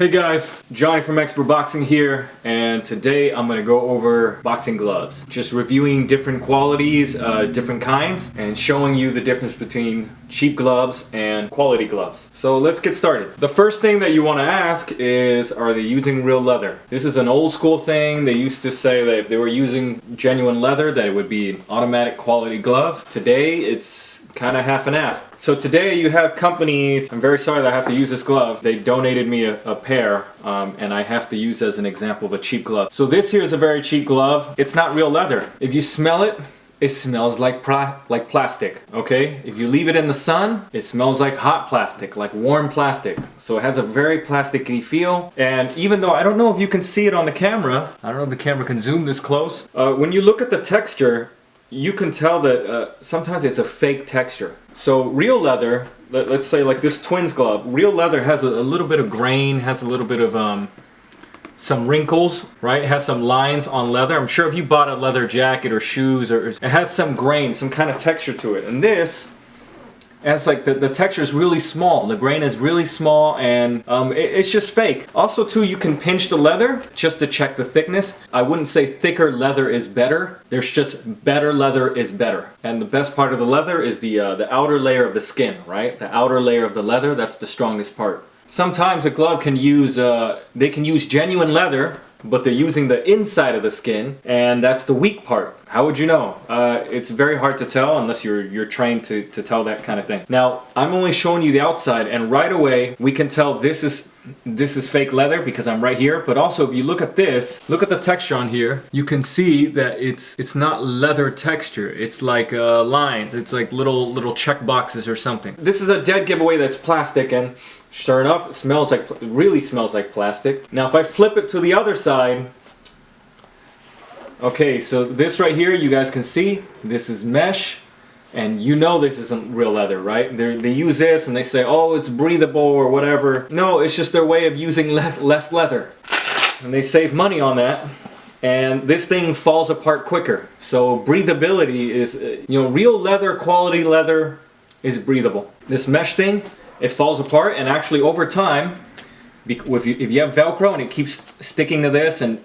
Hey guys, Johnny from Expert Boxing here, and today I'm gonna go over boxing gloves. Just reviewing different qualities, different kinds, and showing you the difference between cheap gloves and quality gloves. So let's get started. The first thing that you wanna ask is, are they using real leather? This is an old school thing. They used to say that if they were using genuine leather, that it would be an automatic quality glove. Today, it's kind of half and half. So today you have companies, I'm very sorry that I have to use this glove. They donated me a pair and I have to use as an example of a cheap glove. So this here is a very cheap glove. It's not real leather. If you smell it, it smells like plastic, okay? If you leave it in the sun, it smells like hot plastic, like warm plastic. So it has a very plasticky feel. And even though I don't know if you can see it on the camera, I don't know if the camera can zoom this close. When you look at the texture, you can tell that sometimes it's a fake texture. So real leather, let's say like this Twins glove, real leather has a little bit of grain, has a little bit of some wrinkles, right? It has some lines on leather. I'm sure if you bought a leather jacket or shoes, it has some grain, some kind of texture to it. And this, it's like the texture is really small. The grain is really small, and it's just fake. Also too, you can pinch the leather just to check the thickness. I wouldn't say thicker leather is better. There's just better leather is better. And the best part of the leather is the outer layer of the skin, right? The outer layer of the leather, that's the strongest part. Sometimes a glove can use, they can use genuine leather, but they're using the inside of the skin, and that's the weak part. How would you know? It's very hard to tell unless you're trained to tell that kind of thing. Now, I'm only showing you the outside, and right away we can tell this is fake leather because I'm right here. But also, if you look at this, look at the texture on here. You can see that it's not leather texture. It's like lines. It's like little check boxes or something. This is a dead giveaway that's plastic, and sure enough, it really smells like plastic. Now if I flip it to the other side, okay, so this right here, you guys can see, this is mesh, and you know this isn't real leather, right? They use this and they say, oh, it's breathable or whatever. No, it's just their way of using less leather. And they save money on that. And this thing falls apart quicker. So breathability is, real leather, quality leather is breathable. This mesh thing, it falls apart, and actually over time, if you have Velcro and it keeps sticking to this and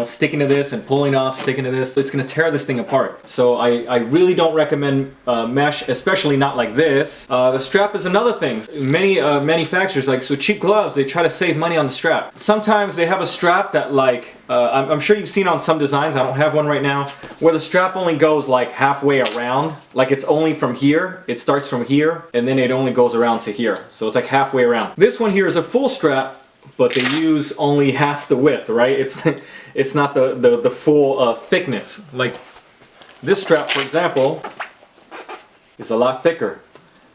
sticking to this and pulling off, sticking to this, it's going to tear this thing apart. So I really don't recommend mesh, especially not like this. The strap is another thing. Many manufacturers, so cheap gloves, they try to save money on the strap. Sometimes they have a strap that I'm sure you've seen on some designs, I don't have one right now, where the strap only goes like halfway around. Like it's only from here, it starts from here, and then it only goes around to here. So it's like halfway around. This one here is a full strap, but they use only half the width, right? It's not the full thickness. Like this strap, for example, is a lot thicker.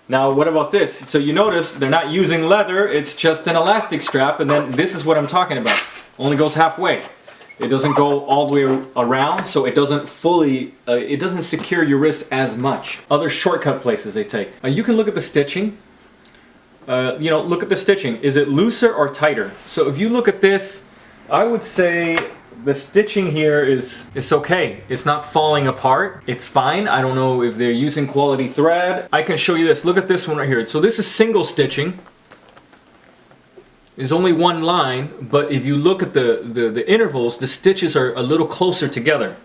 Now, what about this? So you notice they're not using leather, it's just an elastic strap, and then this is what I'm talking about. Only goes halfway. It doesn't go all the way around, so it doesn't fully, it doesn't secure your wrist as much. Other shortcut places they take. You can look at the stitching. Look at the stitching. Is it looser or tighter? So if you look at this, I would say the stitching here is okay. It's not falling apart. It's fine. I don't know if they're using quality thread. I can show you this. Look at this one right here. So this is single stitching. There's only one line, but if you look at the intervals, the stitches are a little closer together.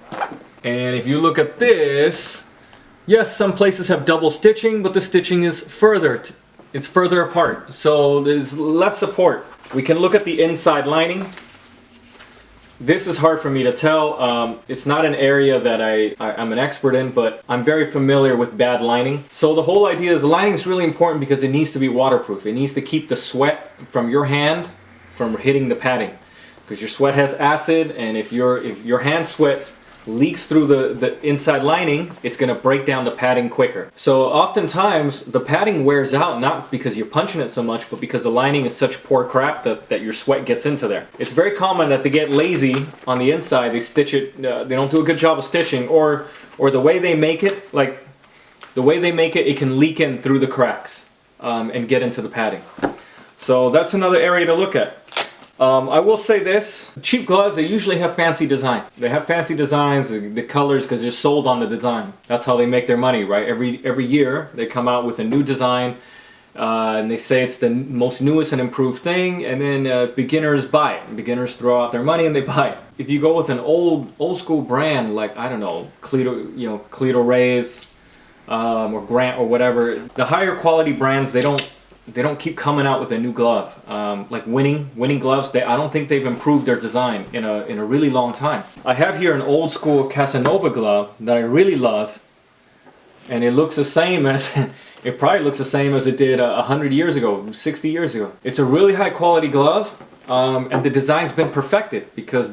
And if you look at this, yes, some places have double stitching, but the stitching is it's further apart, so there's less support. We can look at the inside lining. This is hard for me to tell. It's not an area that I'm an expert in, but I'm very familiar with bad lining. So the whole idea is the lining is really important because it needs to be waterproof. It needs to keep the sweat from your hand from hitting the padding. Because your sweat has acid, and if your hand sweat leaks through the inside lining, it's going to break down the padding quicker. So oftentimes the padding wears out not because you're punching it so much, but because the lining is such poor crap that your sweat gets into there. It's very common that they get lazy on the inside, they stitch it, they don't do a good job of stitching, or the way they make it, it can leak in through the cracks and get into the padding. So that's another area to look at. I will say this, cheap gloves, they usually have fancy designs. They have fancy designs, the colors, because they're sold on the design. That's how they make their money, right? Every year they come out with a new design, And they say it's the most newest and improved thing, and then beginners buy it. Beginners throw out their money and they buy it. If you go with an old school brand like, I don't know, Cleto Rays, or Grant or whatever, the higher quality brands, they don't keep coming out with a new glove. Like winning gloves, I don't think they've improved their design in a really long time. I have here an old school Casanova glove that I really love, and it looks the same as it probably looks the same as it did 100 years ago, 60 years ago. It's a really high quality glove, and the design's been perfected because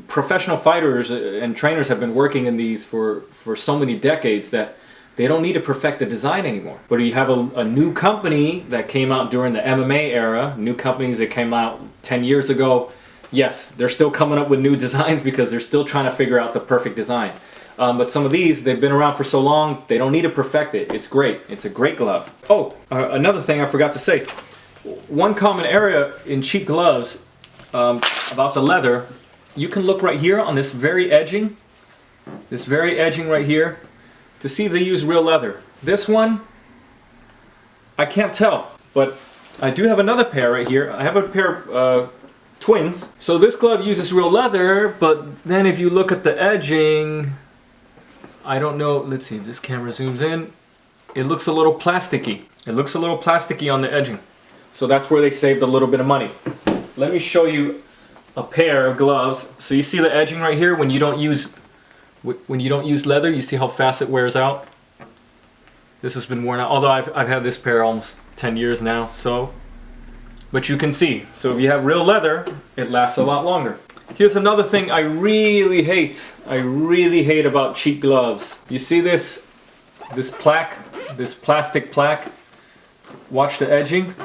professional fighters and trainers have been working in these for so many decades that they don't need to perfect the design anymore. But you have a new company that came out during the MMA era, new companies that came out 10 years ago. Yes, they're still coming up with new designs because they're still trying to figure out the perfect design. But some of these, they've been around for so long, they don't need to perfect it. It's great. It's a great glove. Oh, another thing I forgot to say. One common area in cheap gloves about the leather, you can look right here on this very edging right here, to see if they use real leather. This one, I can't tell, but I do have another pair right here. I have a pair of twins. So this glove uses real leather, but then if you look at the edging, I don't know, let's see if this camera zooms in, it looks a little plasticky. It looks a little plasticky on the edging. So that's where they saved a little bit of money. Let me show you a pair of gloves. So you see the edging right here when you don't use leather, you see how fast it wears out? This has been worn out, although I've had this pair almost 10 years now, so. But you can see, so if you have real leather, it lasts a lot longer. Here's another thing I really hate about cheap gloves. You see this plaque, this plastic plaque? Watch the edging.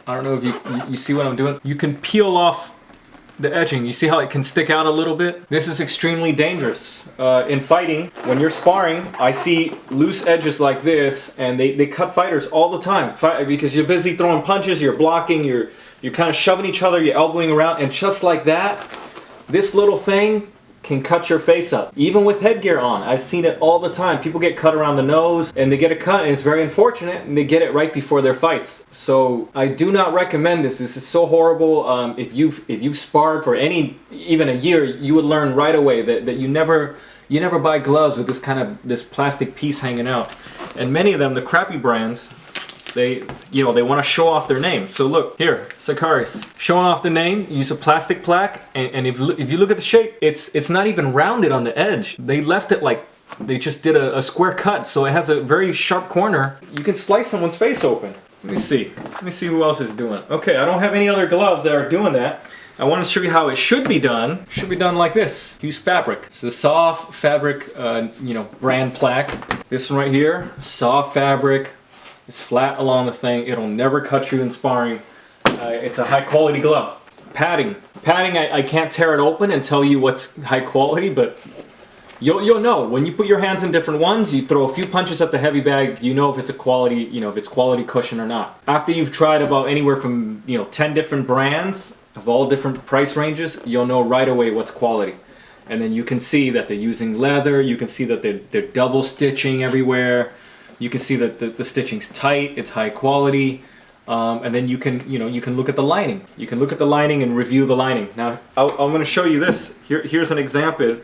I don't know if you see what I'm doing. You can peel off the edging. You see how it can stick out a little bit? This is extremely dangerous. In fighting, when you're sparring, I see loose edges like this, and they cut fighters all the time. Because you're busy throwing punches, you're blocking, you're kind of shoving each other, you're elbowing around, and just like that, this little thing can cut your face up. Even with headgear on, I've seen it all the time. People get cut around the nose, and they get a cut, and it's very unfortunate, and they get it right before their fights. So I do not recommend this. This is so horrible. If you've sparred for even a year, you would learn right away that you never buy gloves with this plastic piece hanging out. And many of them, the crappy brands, they want to show off their name. So look here, Sakaris, showing off the name. Use a plastic plaque, and if you look at the shape, it's not even rounded on the edge. They left it like they just did a square cut, so it has a very sharp corner. You can slice someone's face open. Let me see who else is doing it. Okay, I don't have any other gloves that are doing that. I want to show you how it should be done. It should be done like this. Use fabric. It's a soft fabric, brand plaque. This one right here, soft fabric. It's flat along the thing. It'll never cut you in sparring. It's a high quality glove. Padding. I can't tear it open and tell you what's high quality, but you'll know. When you put your hands in different ones, you throw a few punches at the heavy bag, you know if it's a quality, if it's quality cushion or not. After you've tried about anywhere from 10 different brands of all different price ranges, you'll know right away what's quality. And then you can see that they're using leather, you can see that they're double stitching everywhere. You can see that the stitching's tight, it's high quality, and then you can look at the lining. You can look at the lining and review the lining. Now, I'm going to show you this. Here's an example.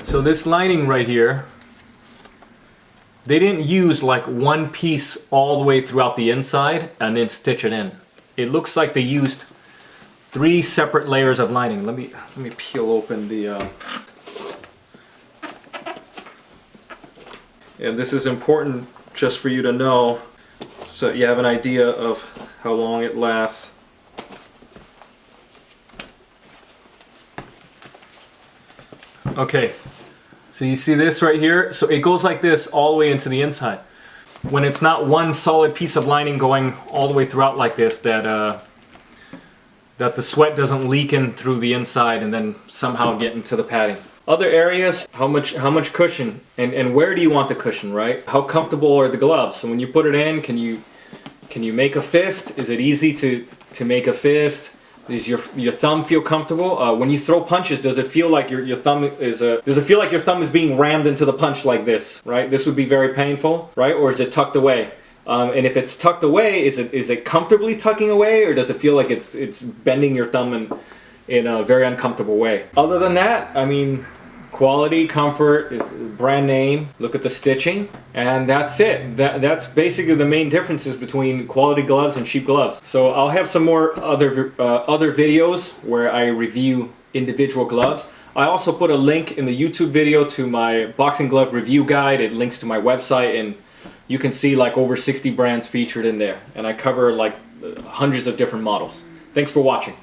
So this lining right here, they didn't use like one piece all the way throughout the inside and then stitch it in. It looks like they used 3 separate layers of lining. Let me peel open the. And this is important just for you to know so you have an idea of how long it lasts. Okay, so you see this right here? So it goes like this all the way into the inside. When it's not one solid piece of lining going all the way throughout like this, that the sweat doesn't leak in through the inside and then somehow get into the padding. Other areas, how much cushion, and where do you want the cushion, right? How comfortable are the gloves? So when you put it in, can you make a fist? Is it easy to make a fist? Does your thumb feel comfortable? When you throw punches, does it feel like your thumb is being rammed into the punch like this, right? This would be very painful, right? Or is it tucked away? And if it's tucked away, is it comfortably tucking away, or does it feel like it's bending your thumb in a very uncomfortable way? Other than that, I mean, quality, comfort, is brand name. Look at the stitching, and that's it. That's basically the main differences between quality gloves and cheap gloves. So I'll have some more other videos where I review individual gloves. I also put a link in the YouTube video to my boxing glove review guide. It links to my website, and you can see like over 60 brands featured in there. And I cover like hundreds of different models. Thanks for watching.